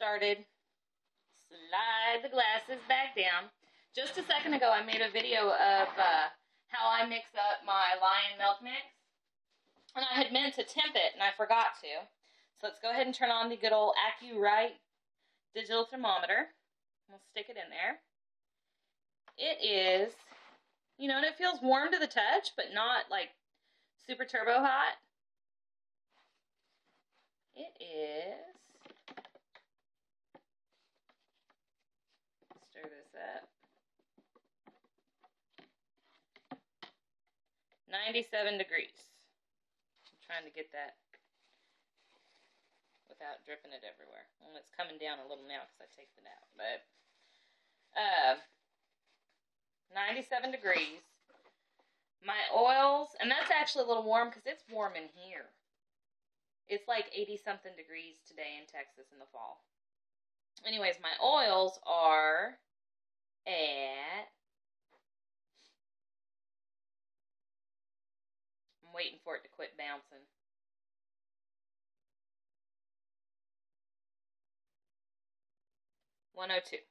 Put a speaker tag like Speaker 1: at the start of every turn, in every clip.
Speaker 1: started. Slide the glasses back down. Just a second ago, I made a video of how I mix up my Lion milk mix. And I had meant to temp it, and I forgot to. So let's go ahead and turn on the good old Aquolina digital thermometer. We'll stick it in there. It is, you know, and it feels warm to the touch, but not like super turbo hot. It is, stir this up, 97 degrees. I'm trying to get that without dripping it everywhere. Well, it's coming down a little now because I take it out, but 97 degrees. My oils, and that's actually a little warm because it's warm in here. It's like 80-something degrees today in Texas in the fall. Anyways, my oils are at, I'm waiting for it to quit bouncing. $102.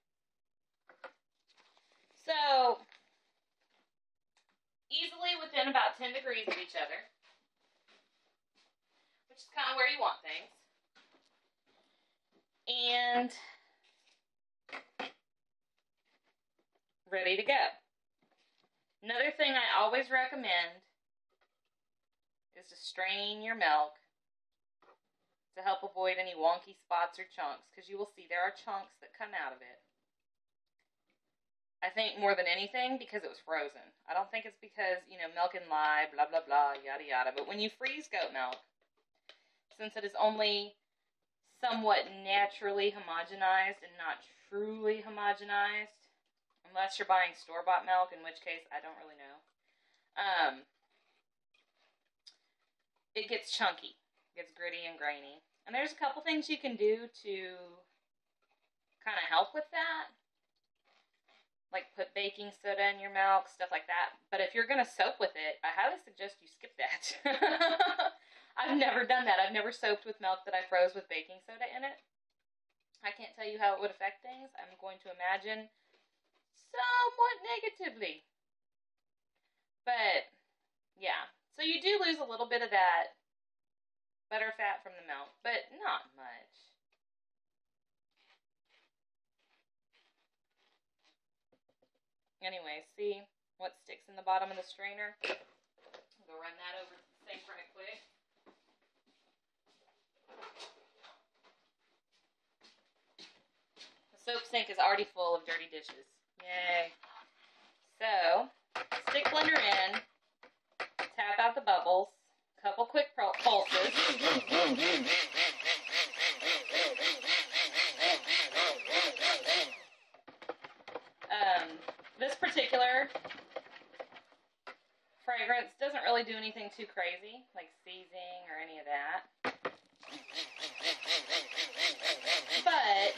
Speaker 1: So, easily within about 10 degrees of each other, which is kind of where you want things. And ready to go. Another thing I always recommend is to strain your milk to help avoid any wonky spots or chunks, because you will see there are chunks that come out of it. I think more than anything because it was frozen. I don't think it's because, you know, milk and lye, blah, blah, blah, yada, yada. But when you freeze goat milk, since it is only somewhat naturally homogenized and not truly homogenized, unless you're buying store-bought milk, in which case I don't really know, it gets chunky, gets gritty and grainy. And there's a couple things you can do to kind of help with that. Like put baking soda in your milk, stuff like that. But if you're going to soap with it, I highly suggest you skip that. I've never done that. I've never soaped with milk that I froze with baking soda in it. I can't tell you how it would affect things. I'm going to imagine somewhat negatively. But, yeah. So you do lose a little bit of that butter fat from the milk, but not much. Anyway, see what sticks in the bottom of the strainer? I'll go run that over to the sink right quick. The soap sink is already full of dirty dishes. Yay. So, stick blender in, tap out the bubbles, couple quick pulses. This particular fragrance doesn't really do anything too crazy, like seizing or any of that. But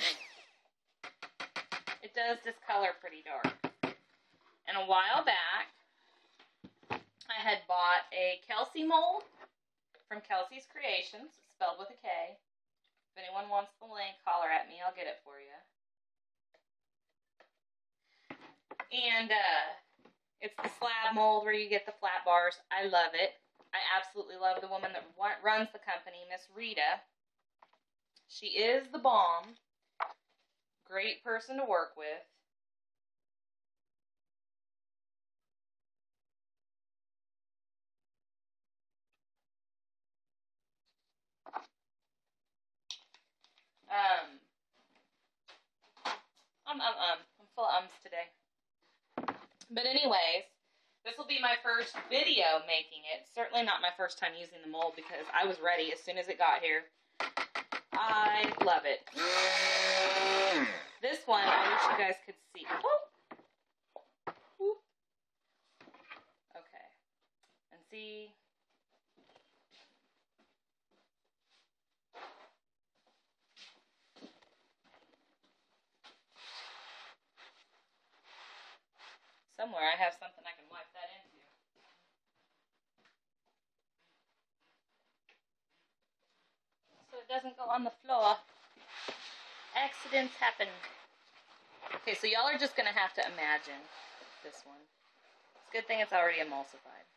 Speaker 1: it does discolor pretty dark. And a while back, I had bought a Kelsei mold from Kelsei's Creations, spelled with a K. If anyone wants the link, holler at me, I'll get it for you. And it's the slab mold where you get the flat bars. I love it. I absolutely love the woman that runs the company, Miss Rita. She is the bomb. Great person to work with. I'm full of ums today. But anyways, this will be my first video making it. Certainly not my first time using the mold because I was ready as soon as it got here. I love it. This one, I wish you guys could see. Oh. Okay. And see. Somewhere I have something I can wipe that into. So it doesn't go on the floor. accidents happen. Okay, so y'all are just going to have to imagine this one. It's a good thing it's already emulsified.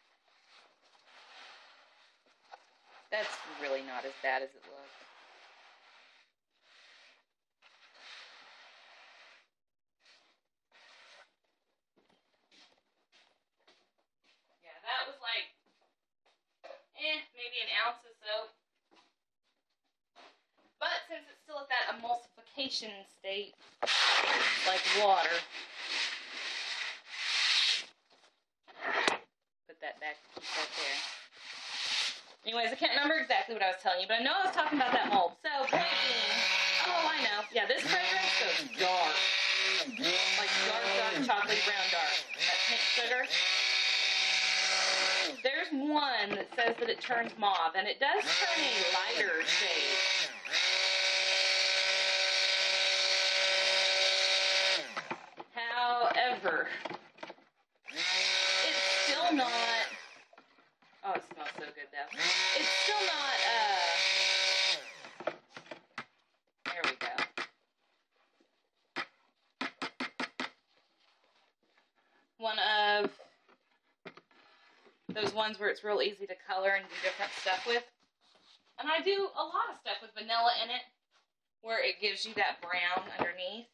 Speaker 1: That's really not as bad as it looks. Yeah, that was like, maybe an ounce of soap. But since it's still at that emulsification state, like water, put that back, keep that there. Anyways, I can't remember exactly what I was telling you, but I know I was talking about that mold. So, baking. Oh, I know. Yeah, this fragrance goes dark. Like dark, chocolatey brown dark. That pink sugar. There's one that says that it turns mauve, and it does turn a lighter shade. However, it's still not... Oh, it smells so good, though. It's still not, there we go. One of those ones where it's real easy to color and do different stuff with. And I do a lot of stuff with vanilla in it, where it gives you that brown underneath.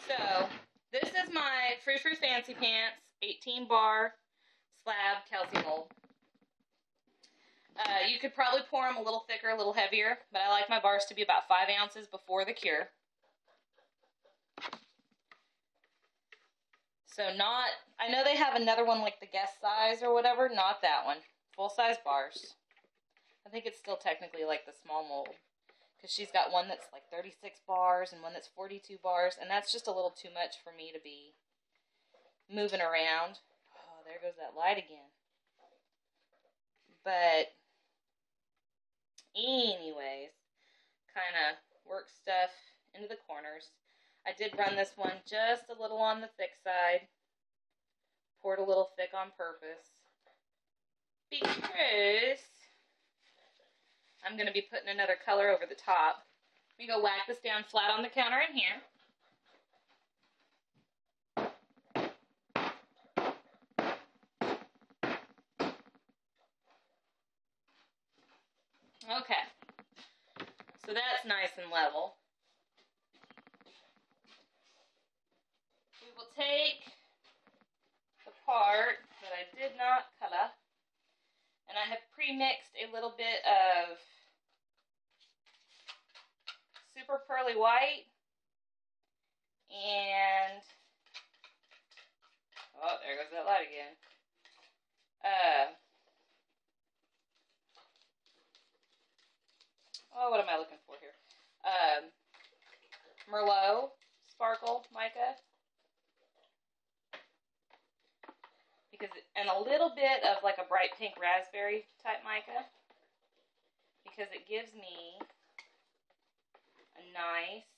Speaker 1: So, this is my Frou Frou Fancy Pants 18 bar slab Kelsei mold. You could probably pour them a little thicker, a little heavier, but I like my bars to be about 5 ounces before the cure. So not, I know they have another one like the guest size or whatever, not that one. Full size bars. I think it's still technically like the small mold. Because she's got one that's like 36 bars and one that's 42 bars. And that's just a little too much for me to be moving around. Oh, there goes that light again. But anyways, kind of work stuff into the corners. I did run this one just a little on the thick side. Poured a little thick on purpose. Because I'm going to be putting another color over the top. Let me go whack this down flat on the counter in here. Okay. So that's nice and level. We will take the part that I did not color, and I have pre-mixed a little bit of super pearly white and, oh, there goes that light again. Oh, what am I looking for here? Merlot Sparkle Mica. And a little bit of like a bright pink raspberry type mica, because it gives me a nice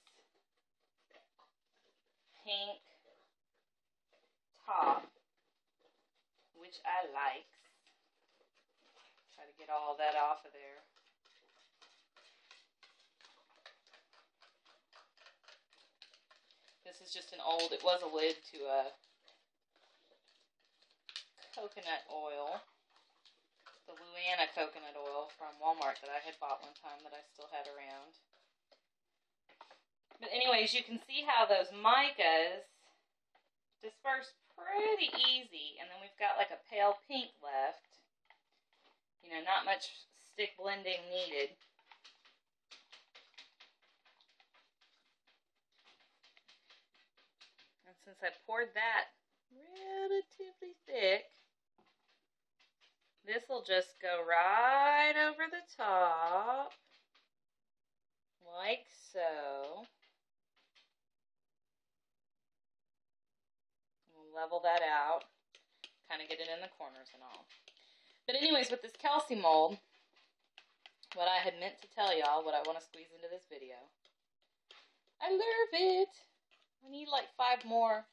Speaker 1: pink top, which I like. Try to get all that off of there. This is just an old, it was a lid to a coconut oil, the Luana coconut oil from Walmart that I had bought one time that I still had around. But anyways, you can see how those micas disperse pretty easy, and then we've got like a pale pink left. You know, not much stick blending needed. And since I poured that relatively thick, this will just go right over the top, like so. We'll level that out, kind of get it in the corners and all. But anyways, with this Kelsei mold, what I had meant to tell y'all, what I want to squeeze into this video, I love it. I need like 5 more.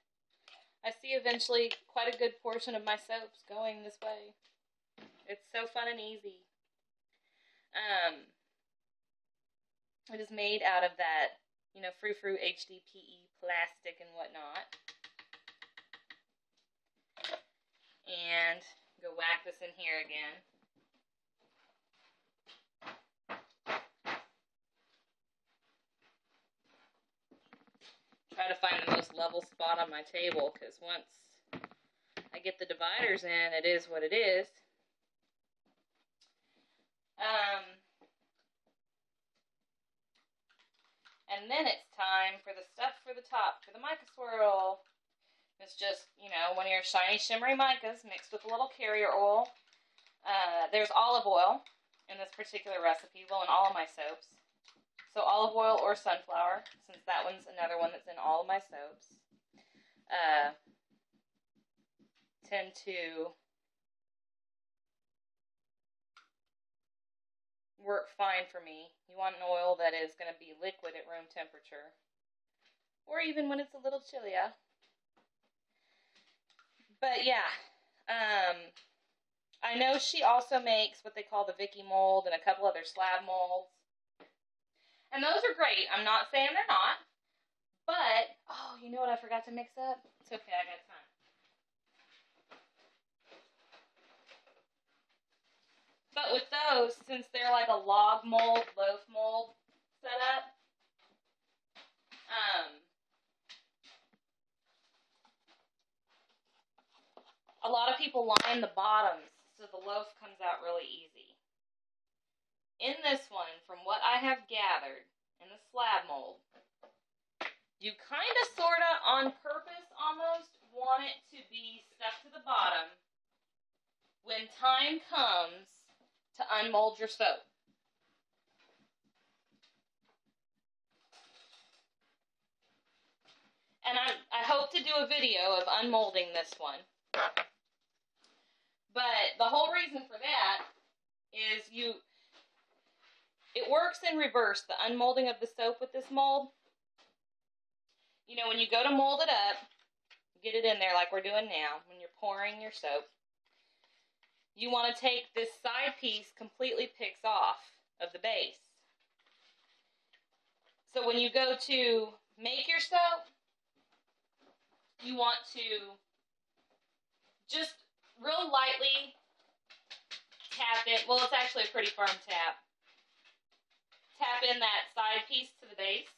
Speaker 1: I see eventually quite a good portion of my soaps going this way. It's so fun and easy. It is made out of that, you know, frou-frou HDPE plastic and whatnot. And go whack this in here again. Try to find the most level spot on my table, because once I get the dividers in, it is what it is. And then it's time for the stuff for the top, for the mica swirl. It's just, you know, one of your shiny, shimmery micas mixed with a little carrier oil. There's olive oil in this particular recipe, well, in all of my soaps. So olive oil or sunflower, since that one's another one that's in all of my soaps. Tend to work fine for me. You want an oil that is going to be liquid at room temperature, or even when it's a little chillier. But yeah, I know she also makes what they call the Vicky mold and a couple other slab molds, and those are great. I'm not saying they're not, but oh, you know what I forgot to mix up? It's okay, I got time. But with those, since they're like a log mold, loaf mold setup, a lot of people line the bottoms so the loaf comes out really easy. In this one, from what I have gathered, in the slab mold, you kind of, sort of, on purpose almost, want it to be stuck to the bottom when time comes to unmold your soap. And I hope to do a video of unmolding this one. But the whole reason for that is it works in reverse, the unmolding of the soap with this mold. You know, when you go to mold it up, get it in there like we're doing now, when you're pouring your soap, you want to take this side piece completely picks off of the base. So when you go to make your soap, you want to just real lightly tap it. Well, it's actually a pretty firm tap. Tap in that side piece to the base.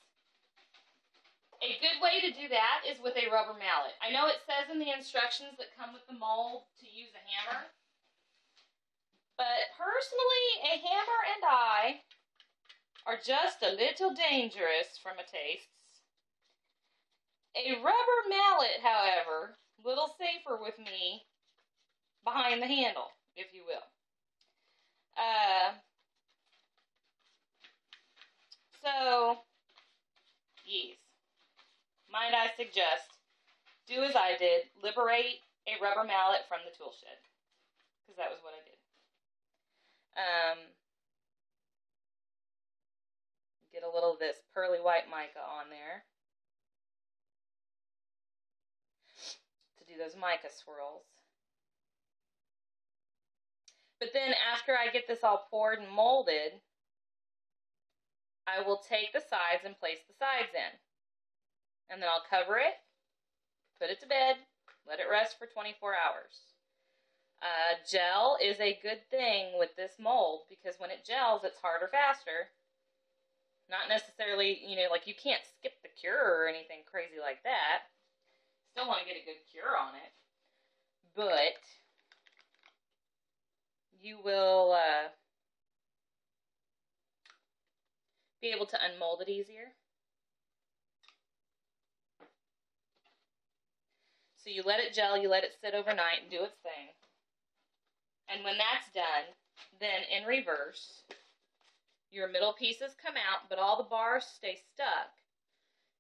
Speaker 1: A good way to do that is with a rubber mallet. I know it says in the instructions that come with the mold to use a hammer, but personally, a hammer and I are just a little dangerous for my tastes. A rubber mallet, however, a little safer with me behind the handle, if you will. So, yes, might I suggest, do as I did, liberate a rubber mallet from the tool shed, because that was what I did. Get a little of this pearly white mica on there to do those mica swirls. But then after I get this all poured and molded, I will take the sides and place the sides in. And then I'll cover it, put it to bed, let it rest for 24 hours. Gel is a good thing with this mold, because when it gels, it's harder, faster. Not necessarily, you know, like you can't skip the cure or anything crazy like that. Still want to get a good cure on it. But you will be able to unmold it easier. So you let it gel, you let it sit overnight and do its thing. And when that's done, then in reverse, your middle pieces come out, but all the bars stay stuck.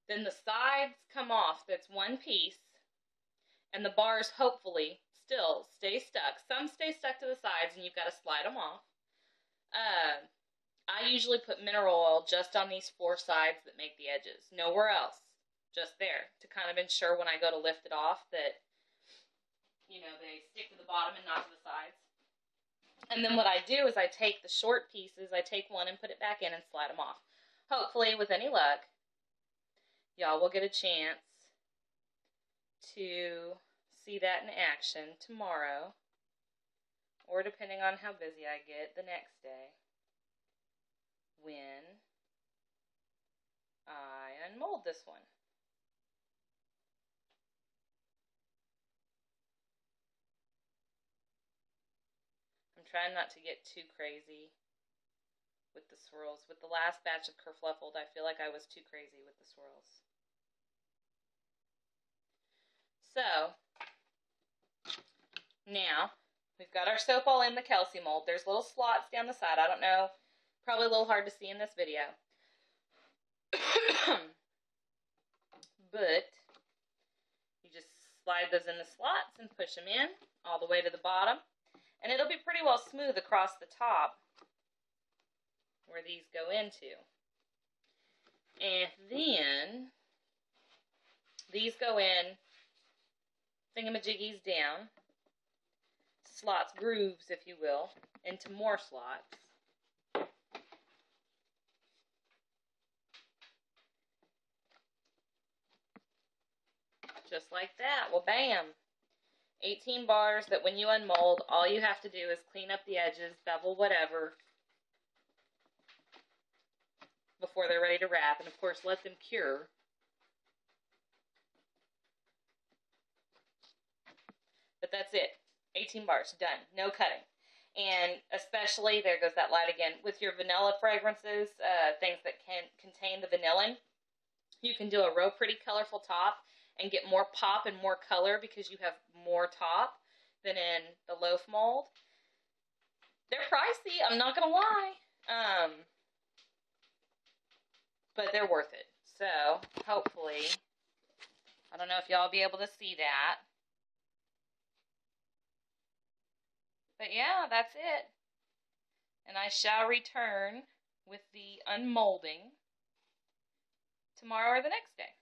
Speaker 1: Then the sides come off, that's one piece, and the bars hopefully still stay stuck. Some stay stuck to the sides and you've got to slide them off. I usually put mineral oil just on these four sides that make the edges. Nowhere else. Just there. To kind of ensure when I go to lift it off that, you know, they stick to the bottom and not to the sides. And then what I do is I take the short pieces, I take one and put it back in and slide them off. Hopefully, with any luck, y'all will get a chance to see that in action tomorrow, or depending on how busy I get, the next day, when I unmold this one. I'm trying not to get too crazy with the swirls. With the last batch of Kerfluffled, I feel like I was too crazy with the swirls. So, now, we've got our soap all in the Kelsei mold. There's little slots down the side. I don't know, probably a little hard to see in this video. But you just slide those in the slots and push them in all the way to the bottom. And it'll be pretty well smooth across the top where these go into. And then these go in thingamajiggies down, slots, grooves, if you will, into more slots. Just like that. Well, bam. 18 bars that when you unmold, all you have to do is clean up the edges, bevel, whatever, before they're ready to wrap. And, of course, let them cure. But that's it. 18 bars. Done. No cutting. And especially, there goes that light again, with your vanilla fragrances, things that can contain the vanillin, you can do a real pretty colorful top and get more pop and more color because you have more top than in the loaf mold. They're pricey, I'm not going to lie, but they're worth it. So, hopefully, I don't know if y'all will be able to see that. But yeah, that's it. And I shall return with the unmolding tomorrow or the next day.